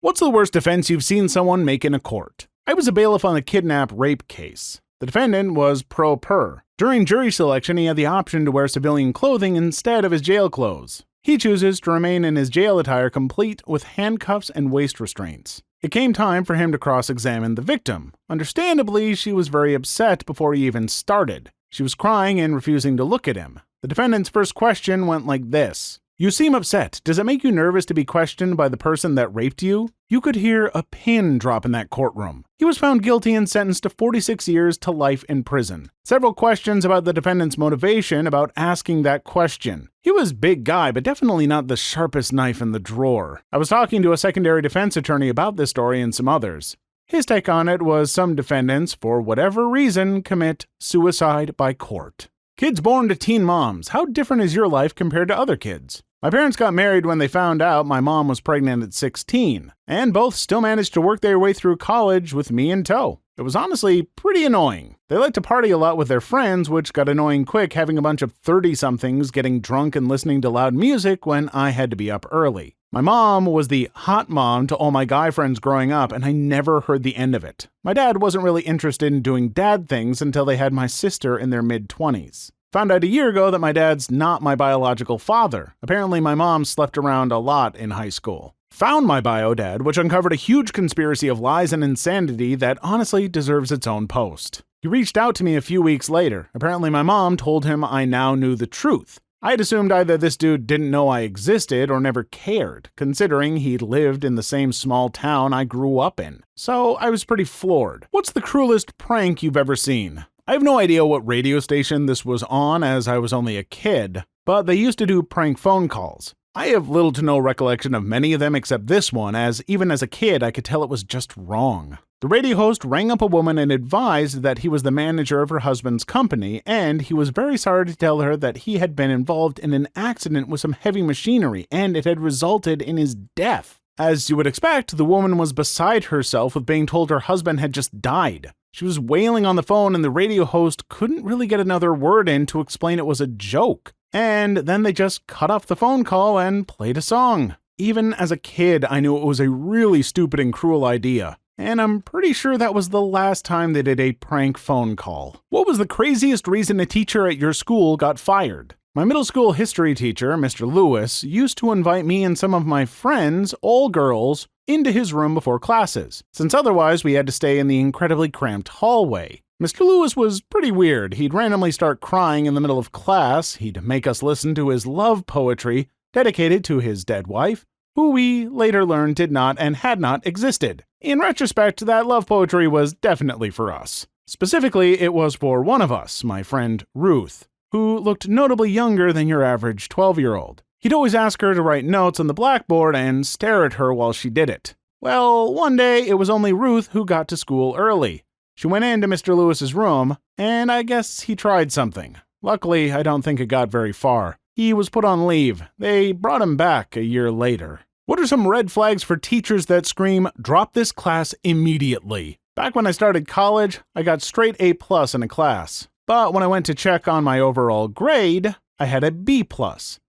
What's the worst defense you've seen someone make in a court? I was a bailiff on a kidnap-rape case. The defendant was pro-per. During jury selection, he had the option to wear civilian clothing instead of his jail clothes. He chooses to remain in his jail attire complete with handcuffs and waist restraints. It came time for him to cross-examine the victim. Understandably, she was very upset before he even started. She was crying and refusing to look at him. The defendant's first question went like this. "You seem upset. Does it make you nervous to be questioned by the person that raped you?" You could hear a pin drop in that courtroom. He was found guilty and sentenced to 46 years to life in prison. Several questions about the defendant's motivation about asking that question. He was a big guy, but definitely not the sharpest knife in the drawer. I was talking to a secondary defense attorney about this story and some others. His take on it was some defendants, for whatever reason, commit suicide by court. Kids born to teen moms, how different is your life compared to other kids? My parents got married when they found out my mom was pregnant at 16, and both still managed to work their way through college with me in tow. It was honestly pretty annoying. They liked to party a lot with their friends, which got annoying quick having a bunch of 30-somethings getting drunk and listening to loud music when I had to be up early. My mom was the hot mom to all my guy friends growing up, and I never heard the end of it. My dad wasn't really interested in doing dad things until they had my sister in their mid-20s. Found out a year ago that my dad's not my biological father. Apparently my mom slept around a lot in high school. Found my bio dad, which uncovered a huge conspiracy of lies and insanity that honestly deserves its own post. He reached out to me a few weeks later. Apparently my mom told him I now knew the truth. I had assumed either this dude didn't know I existed or never cared, considering he'd lived in the same small town I grew up in. So I was pretty floored. What's the cruelest prank you've ever seen? I have no idea what radio station this was on, as I was only a kid, but they used to do prank phone calls. I have little to no recollection of many of them except this one, as even as a kid I could tell it was just wrong. The radio host rang up a woman and advised that he was the manager of her husband's company, and he was very sorry to tell her that he had been involved in an accident with some heavy machinery, and it had resulted in his death. As you would expect, the woman was beside herself with being told her husband had just died. She was wailing on the phone, and the radio host couldn't really get another word in to explain it was a joke. And then they just cut off the phone call and played a song. Even as a kid, I knew it was a really stupid and cruel idea. And I'm pretty sure that was the last time they did a prank phone call. What was the craziest reason a teacher at your school got fired? My middle school history teacher, Mr. Lewis, used to invite me and some of my friends, all girls, into his room before classes, since otherwise we had to stay in the incredibly cramped hallway. Mr. Lewis was pretty weird. He'd randomly start crying in the middle of class, he'd make us listen to his love poetry dedicated to his dead wife, who we later learned did not and had not existed. In retrospect, that love poetry was definitely for us. Specifically, it was for one of us, my friend Ruth, who looked notably younger than your average 12-year-old. He'd always ask her to write notes on the blackboard and stare at her while she did it. Well, one day it was only Ruth who got to school early. She went into Mr. Lewis's room, and I guess he tried something. Luckily, I don't think it got very far. He was put on leave. They brought him back a year later. What are some red flags for teachers that scream, "Drop this class immediately"? Back when I started college, I got straight A+ in a class. But when I went to check on my overall grade, I had a B+.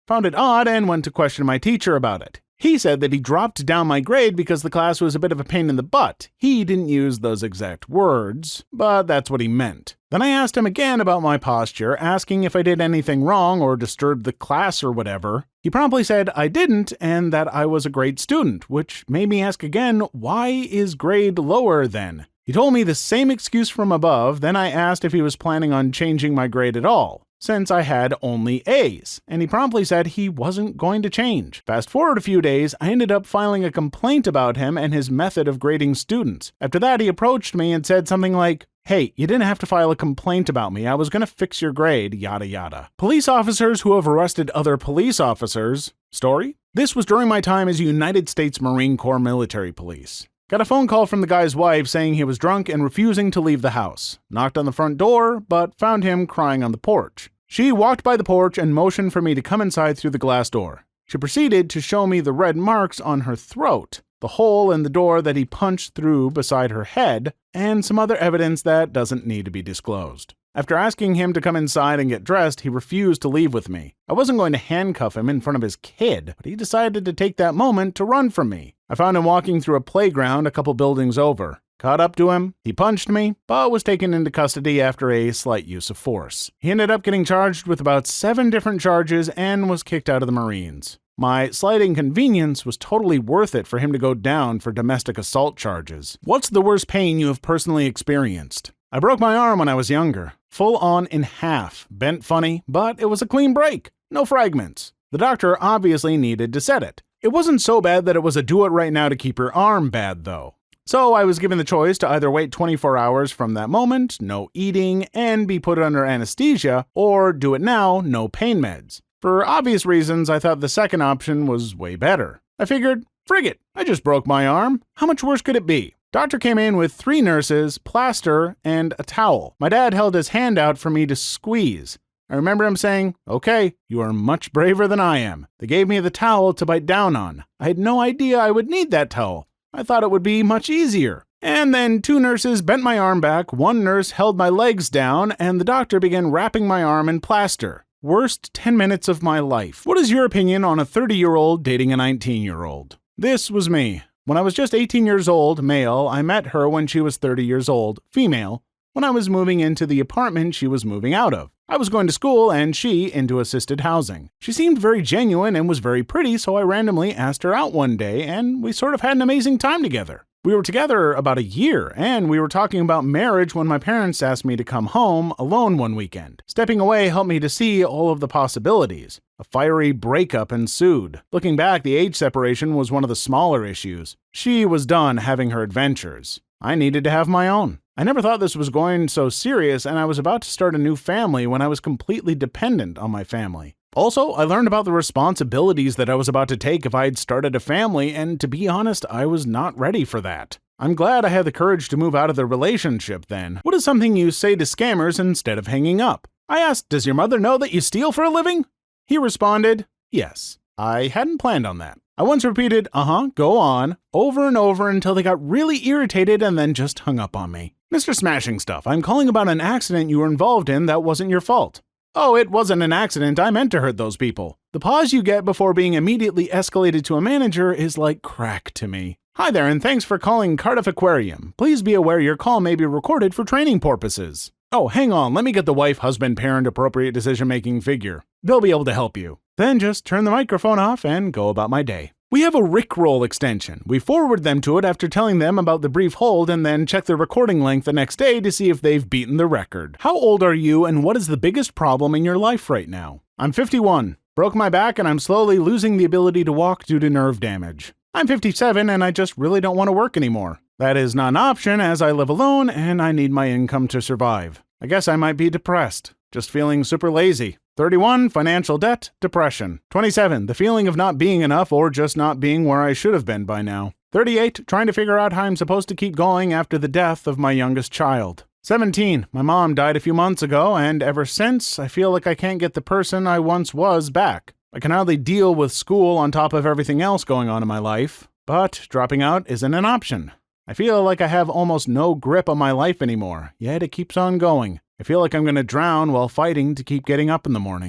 Found it odd and went to question my teacher about it. He said that he dropped down my grade because the class was a bit of a pain in the butt. He didn't use those exact words, but that's what he meant. Then I asked him again about my posture, asking if I did anything wrong or disturbed the class or whatever. He promptly said I didn't and that I was a great student, which made me ask again, why is grade lower then? He told me the same excuse from above. Then I asked if he was planning on changing my grade at all, since I had only A's, and he promptly said he wasn't going to change. Fast forward a few days, I ended up filing a complaint about him and his method of grading students. After that, he approached me and said something like, "Hey, you didn't have to file a complaint about me. I was going to fix your grade, yada yada." Police officers who have arrested other police officers. Story? This was during my time as United States Marine Corps military police. Got a phone call from the guy's wife saying he was drunk and refusing to leave the house. Knocked on the front door, but found him crying on the porch. She walked by the porch and motioned for me to come inside through the glass door. She proceeded to show me the red marks on her throat, the hole in the door that he punched through beside her head, and some other evidence that doesn't need to be disclosed. After asking him to come inside and get dressed, he refused to leave with me. I wasn't going to handcuff him in front of his kid, but he decided to take that moment to run from me. I found him walking through a playground a couple buildings over. Caught up to him, he punched me, but was taken into custody after a slight use of force. He ended up getting charged with about 7 different charges and was kicked out of the Marines. My slight inconvenience was totally worth it for him to go down for domestic assault charges. What's the worst pain you have personally experienced? I broke my arm when I was younger. Full on in half. Bent funny, but it was a clean break. No fragments. The doctor obviously needed to set it. It wasn't so bad that it was a do it right now to keep your arm bad, though. So I was given the choice to either wait 24 hours from that moment, no eating, and be put under anesthesia, or do it now, no pain meds. For obvious reasons, I thought the second option was way better. I figured, frig it, I just broke my arm. How much worse could it be? Doctor came in with 3 nurses, plaster, and a towel. My dad held his hand out for me to squeeze. I remember him saying, "Okay, you are much braver than I am." They gave me the towel to bite down on. I had no idea I would need that towel. I thought it would be much easier. And then 2 nurses bent my arm back, 1 nurse held my legs down, and the doctor began wrapping my arm in plaster. Worst 10 minutes of my life. What is your opinion on a 30-year-old dating a 19-year-old? This was me. When I was just 18 years old, male, I met her when she was 30 years old, female, when I was moving into the apartment she was moving out of. I was going to school and she into assisted housing. She seemed very genuine and was very pretty, so I randomly asked her out one day and we sort of had an amazing time together. We were together about a year and we were talking about marriage when my parents asked me to come home alone one weekend. Stepping away helped me to see all of the possibilities. A fiery breakup ensued. Looking back, the age separation was one of the smaller issues. She was done having her adventures. I needed to have my own. I never thought this was going so serious, and I was about to start a new family when I was completely dependent on my family. Also, I learned about the responsibilities that I was about to take if I had started a family, and to be honest, I was not ready for that. I'm glad I had the courage to move out of the relationship then. What is something you say to scammers instead of hanging up? I asked, "Does your mother know that you steal for a living?" He responded, "Yes." I hadn't planned on that. I once repeated, go on, over and over until they got really irritated and then just hung up on me. "Mr. Smashing Stuff, I'm calling about an accident you were involved in that wasn't your fault." "Oh, it wasn't an accident. I meant to hurt those people." The pause you get before being immediately escalated to a manager is like crack to me. "Hi there, and thanks for calling Cardiff Aquarium. Please be aware your call may be recorded for training purposes." "Oh, hang on, let me get the wife, husband, parent, appropriate decision-making figure. They'll be able to help you." Then just turn the microphone off and go about my day. We have a Rickroll extension. We forward them to it after telling them about the brief hold and then check the recording length the next day to see if they've beaten the record. How old are you and what is the biggest problem in your life right now? I'm 51. Broke my back and I'm slowly losing the ability to walk due to nerve damage. I'm 57 and I just really don't want to work anymore. That is not an option as I live alone and I need my income to survive. I guess I might be depressed. Just feeling super lazy. 31, financial debt, depression. 27, the feeling of not being enough or just not being where I should have been by now. 38, trying to figure out how I'm supposed to keep going after the death of my youngest child. 17, my mom died a few months ago, and ever since, I feel like I can't get the person I once was back. I can hardly deal with school on top of everything else going on in my life, but dropping out isn't an option. I feel like I have almost no grip on my life anymore, yet it keeps on going. I feel like I'm going to drown while fighting to keep getting up in the morning.